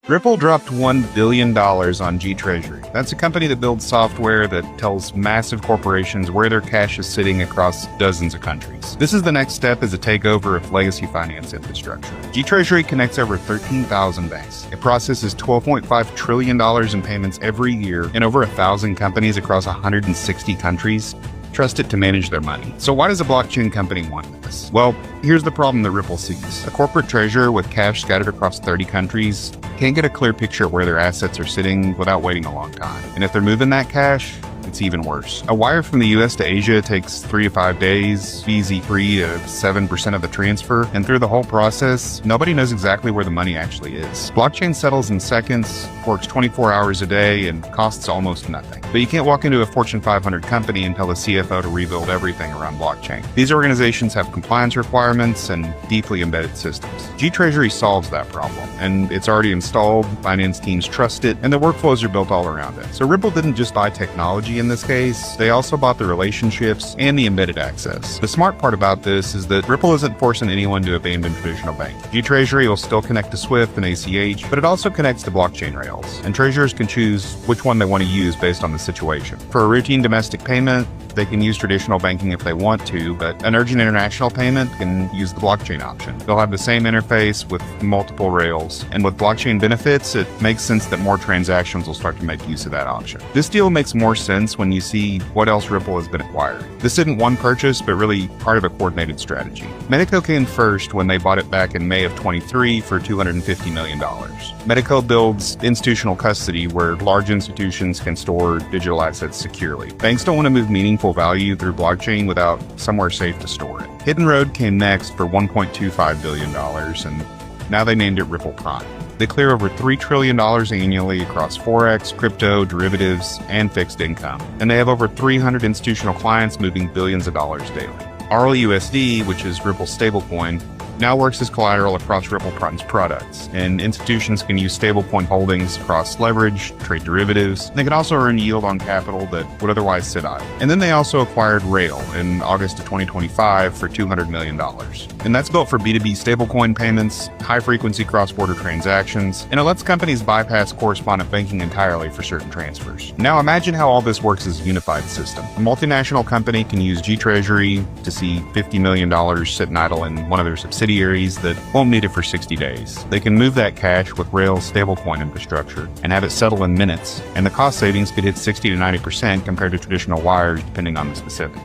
Ripple dropped $1 billion on G-Treasury. That's a company that builds software that tells massive corporations where their cash is sitting across dozens of countries. This is the next step as a takeover of legacy finance infrastructure. G-Treasury connects over 13,000 banks. It processes $12.5 trillion in payments every year, and over 1,000 companies across 160 countries trust it to manage their money. So why does a blockchain company want this? Well, here's the problem that Ripple sees. A corporate treasurer with cash scattered across 30 countries can't get a clear picture of where their assets are sitting without waiting a long time. And if they're moving that cash, it's even worse. A wire from the US to Asia takes 3 to 5 days, fees free to 7% of the transfer, and through the whole process, nobody knows exactly where the money actually is. Blockchain settles in seconds, works 24 hours a day, and costs almost nothing. But you can't walk into a Fortune 500 company and tell the CFO to rebuild everything around blockchain. These organizations have compliance requirements and deeply embedded systems. G-Treasury solves that problem, and it's already installed, finance teams trust it, and the workflows are built all around it. So Ripple didn't just buy technology in this case, they also bought the relationships and the embedded access. The smart part about this is that Ripple isn't forcing anyone to abandon traditional banking. G-Treasury will still connect to SWIFT and ACH, but it also connects to blockchain rails, and treasurers can choose which one they want to use based on the situation. For a routine domestic payment, they can use traditional banking if they want to, but an urgent international payment can use the blockchain option. They'll have the same interface with multiple rails, and with blockchain benefits, it makes sense that more transactions will start to make use of that option. This deal makes more sense when you see what else Ripple has been acquired. This isn't one purchase, but really part of a coordinated strategy. Medico came first when they bought it back in May of 23 for $250 million. Medico builds institutional custody where large institutions can store digital assets securely. Banks don't want to move meaningful value through blockchain without somewhere safe to store it. Hidden Road came next for $1.25 billion, and now they named it Ripple Prime. They clear over $3 trillion annually across Forex, crypto, derivatives, and fixed income. And they have over 300 institutional clients moving billions of dollars daily. RLUSD, which is Ripple's stablecoin, now works as collateral across Ripple Prime's products, and institutions can use stablecoin holdings across leverage, trade derivatives. They can also earn yield on capital that would otherwise sit idle. And then they also acquired Rail in August of 2025 for $200 million. And that's built for B2B stablecoin payments, high-frequency cross-border transactions, and it lets companies bypass correspondent banking entirely for certain transfers. Now imagine how all this works as a unified system. A multinational company can use G-Treasury to see $50 million sitting idle in one of their subsidiaries that won't need it for 60 days. They can move that cash with Rail's stablecoin infrastructure and have it settle in minutes, and the cost savings could hit 60 to 90% compared to traditional wires depending on the specific.